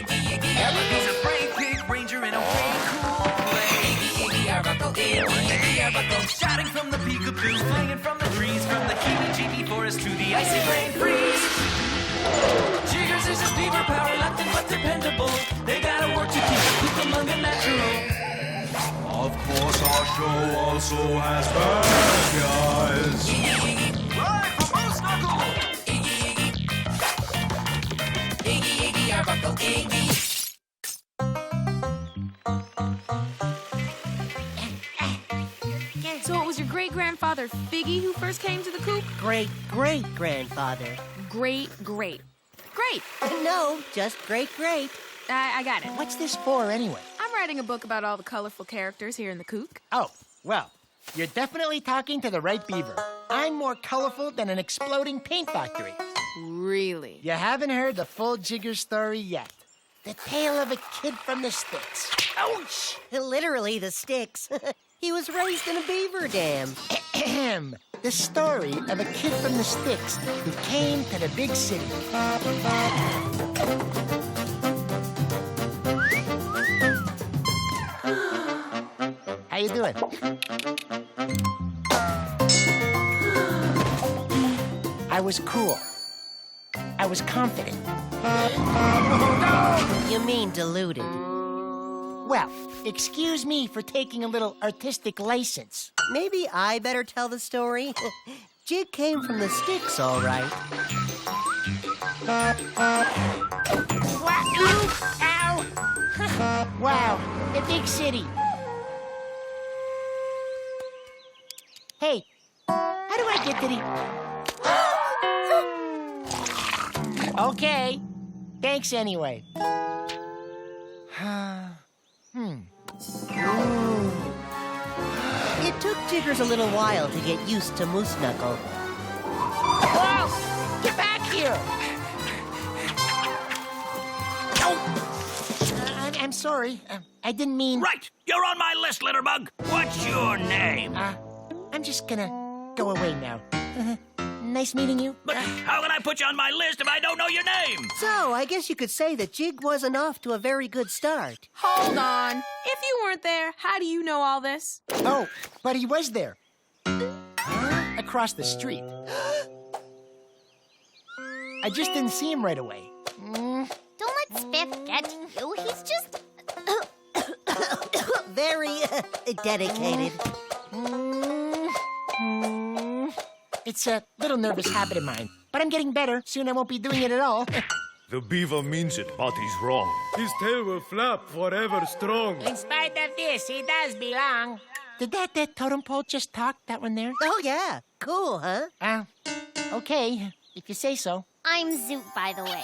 Iggy Arbuckle. He's a brave pig ranger in a way cool place. Iggy Arbuckle, Iggy Arbuckle. Shouting from the peekaboos, flying from the trees, from the heebie-jeebie forest to the icy rain freeze. Jiggers is his beaver, power reluctant but dependable. They gotta work to keep the Cucamonga natural. Of course, our show also has bad guys. Live from Moose Knuckle. Iggy Arbuckle, Iggy. So it was your great-grandfather Figgy who first came to the coop? Great-great-grandfather. Great. No, just great-great. I got it. What's this for, anyway? I'm writing a book about all the colorful characters here in the coop. Oh, well, you're definitely talking to the right beaver. I'm more colorful than an exploding paint factory. Really? You haven't heard the full Jiggers story yet. The tale of a kid from the sticks. Ouch! Literally the sticks. He was raised in a beaver dam. Ahem. The story of a kid from the sticks who came to the big city. How you doing? I was cool. I was confident. You mean deluded. Well, excuse me for taking a little artistic license. Maybe I better tell the story. Jig came from the sticks, all right. What? Ooh, ow! Wow, the big city. Hey, how do I get to the... Okay, thanks anyway. It took Jiggers a little while to get used to Moose Knuckle. Whoa! Get back here! I'm sorry. I didn't mean... Right! You're on my list, Litterbug. What's your name? I'm just gonna go away now. Nice meeting you. But how can I put you on my list if I don't know your name? So, I guess you could say that Jig wasn't off to a very good start. Hold on. If you weren't there, how do you know all this? Oh, but he was there. Across the street. I just didn't see him right away. Don't let Spiff get you. He's just... Very dedicated. It's a little nervous habit of mine, but I'm getting better. Soon I won't be doing it at all. The beaver means it, but he's wrong. His tail will flap forever strong. In spite of this, he does belong. Did that totem pole just talk, that one there? Oh, yeah. Cool, huh? Okay, if you say so. I'm Zoot, by the way.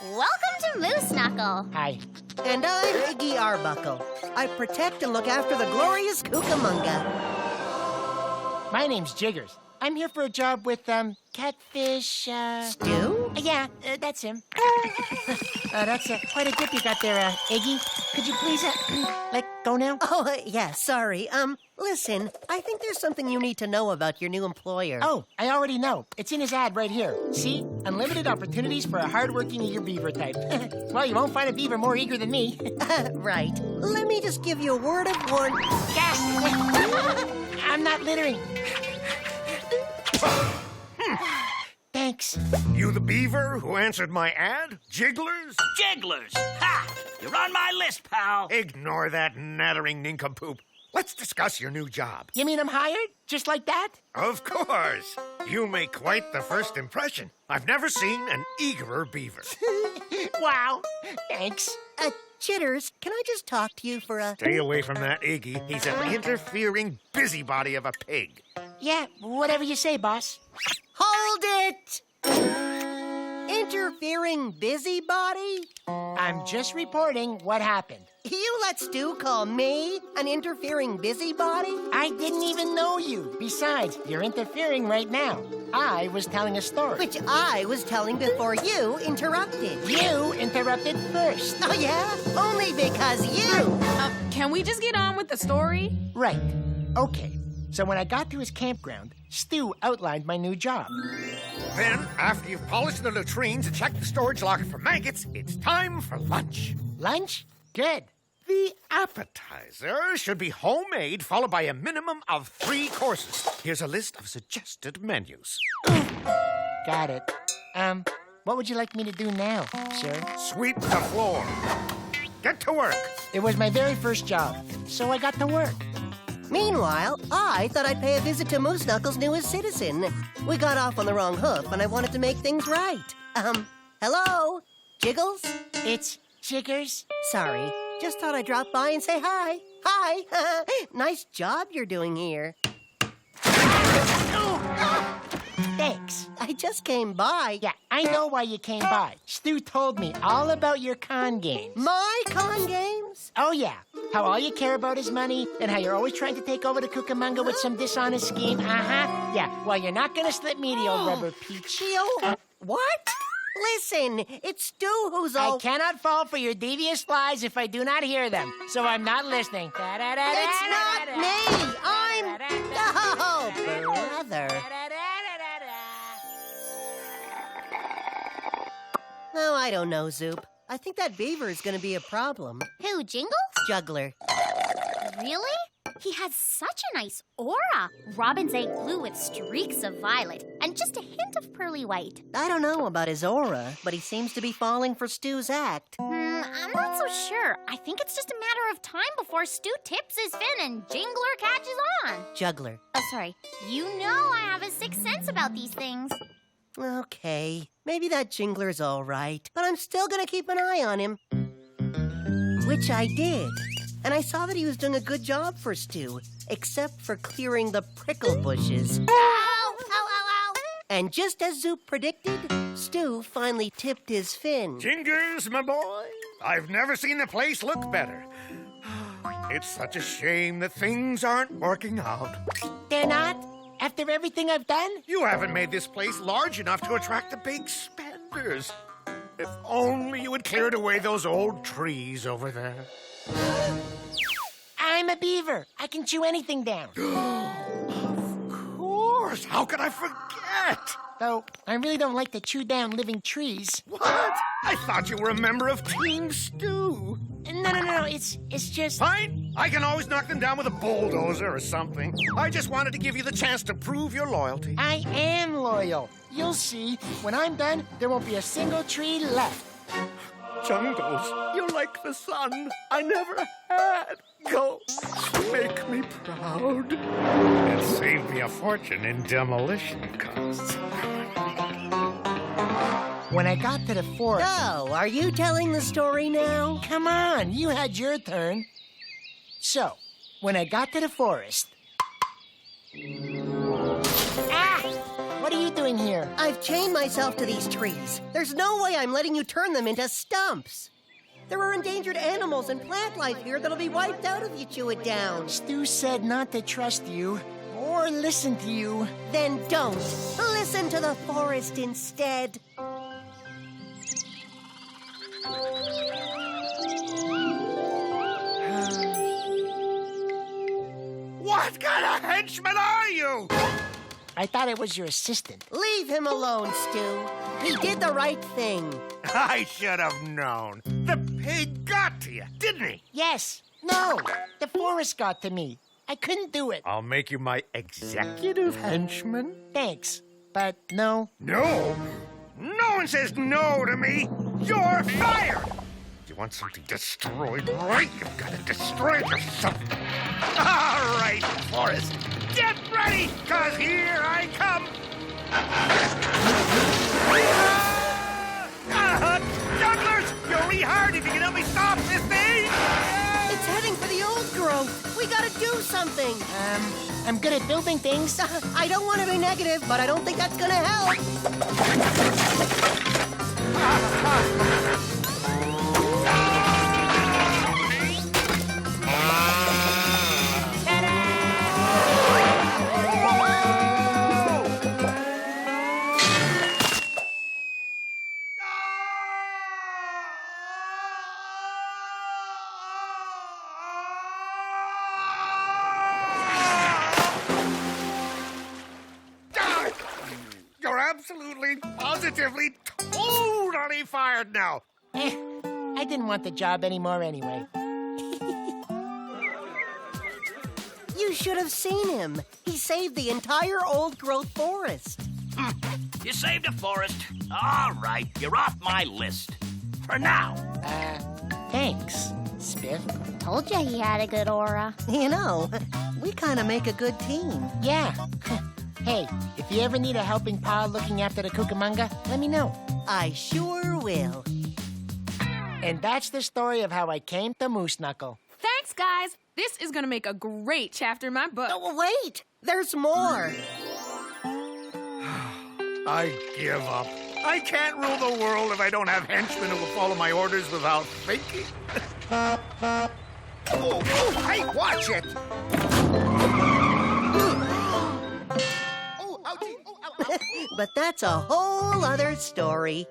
Welcome to Moose Knuckle. Hi. And I'm Iggy Arbuckle. I protect and look after the glorious Cucamonga. My name's Jiggers. I'm here for a job with, Catfish, Stu? Yeah, that's him. That's quite a dip you got there, Iggy. Could you please, let go now? Oh, yeah, sorry. Listen, I think there's something you need to know about your new employer. Oh, I already know. It's in his ad right here. See? Unlimited opportunities for a hardworking eager beaver type. Well, you won't find a beaver more eager than me. Right. Let me just give you a word of warning. I'm not littering. Thanks. You the beaver who answered my ad? Jigglers? Jigglers! Ha! You're on my list, pal. Ignore that nattering nincompoop. Let's discuss your new job. You mean I'm hired? Just like that? Of course. You make quite the first impression. I've never seen an eagerer beaver. Wow. Thanks. Chitters, can I just talk to you for a... Stay away from that Iggy. He's an interfering busybody of a pig. Yeah, whatever you say, boss. Hold it! Interfering busybody? I'm just reporting what happened. You let Stu call me an interfering busybody? I didn't even know you. Besides, you're interfering right now. I was telling a story. Which I was telling before you interrupted. You interrupted first. Oh, yeah? Only because you... Can we just get on with the story? Right. Okay. So when I got to his campground, Stu outlined my new job. Then, after you've polished the latrines and checked the storage locker for maggots, it's time for lunch. Lunch? Good. The appetizer should be homemade, followed by a minimum of 3 courses. Here's a list of suggested menus. Got it. What would you like me to do now, sir? Sweep the floor. Get to work. It was my very first job, so I got to work. Meanwhile, I thought I'd pay a visit to Moose Knuckles' newest citizen. We got off on the wrong hoof, and I wanted to make things right. Hello? Jiggles? It's Jiggers. Sorry, just thought I'd drop by and say hi. Hi. Nice job you're doing here. Thanks. I just came by. Yeah, I know why you came by. Stu told me all about your con games. My con games? Oh, yeah. How all you care about is money, and how you're always trying to take over the Cucamonga with some dishonest scheme. Uh-huh. Yeah, well, you're not gonna slip me the old rubber peach. What? Listen, it's Stu who's all... I cannot fall for your devious lies if I do not hear them, so I'm not listening. It's not me! I'm... Oh, brother. Oh, I don't know, Zoop. I think that beaver is going to be a problem. Who, Jingles? Juggler. Really? He has such a nice aura. Robin's egg blue with streaks of violet and just a hint of pearly white. I don't know about his aura, but he seems to be falling for Stu's act. I'm not so sure. I think it's just a matter of time before Stu tips his fin and Jingler catches on. Juggler. Oh, sorry. You know I have a sixth sense about these things. Okay, maybe that Jingler's all right, but I'm still gonna keep an eye on him. Which I did. And I saw that he was doing a good job for Stu, except for clearing the prickle bushes. Ow! Ow, ow, ow! And just as Zoop predicted, Stu finally tipped his fin. Jingers, my boy, I've never seen the place look better. It's such a shame that things aren't working out. They're not? After everything I've done? You haven't made this place large enough to attract the big spenders. If only you had cleared away those old trees over there. I'm a beaver. I can chew anything down. Of course. How could I forget? Though, I really don't like to chew down living trees. What? I thought you were a member of Team Stu. No. It's just... Fine. I can always knock them down with a bulldozer or something. I just wanted to give you the chance to prove your loyalty. I am loyal. You'll see. When I'm done, there won't be a single tree left. Jungles, you're like the sun I never had. Go, make me proud. And save me a fortune in demolition costs. When I got to the forest... Oh, are you telling the story now? Come on, you had your turn. So, when I got to the forest... Ah! What are you doing here? I've chained myself to these trees. There's no way I'm letting you turn them into stumps. There are endangered animals and plant life here that'll be wiped out if you chew it down. Stu said not to trust you or listen to you. Then don't. Listen to the forest instead. What kind of henchman are you? I thought it was your assistant. Leave him alone, Stu. He did the right thing. I should have known. The pig got to you, didn't he? Yes. No. The forest got to me. I couldn't do it. I'll make you my executive henchman. Thanks. But no. No? No one says no to me. You're fired. You want something destroyed, right? You've got to destroy it yourself. All right, Forrest. Get ready, because here I come. Jugglers, you'll be hard if you can help me stop this thing. It's heading for the old growth. We gotta do something. I'm good at building things. I don't want to be negative, but I don't think that's gonna help. positively, totally fired now. I didn't want the job anymore anyway. You should have seen him. He saved the entire old-growth forest. You saved a forest. All right, you're off my list. For now. Thanks, Spiff. Told you he had a good aura. You know, we kind of make a good team. Yeah. Hey, if you ever need a helping paw looking after the Cucamonga, let me know. I sure will. And that's the story of how I came to Moose Knuckle. Thanks, guys. This is gonna make a great chapter in my book. Oh, wait! There's more! I give up. I can't rule the world if I don't have henchmen who will follow my orders without thinking. Hey, watch it! Oh, ouchie! Oh, ow, ow. But that's a whole other story.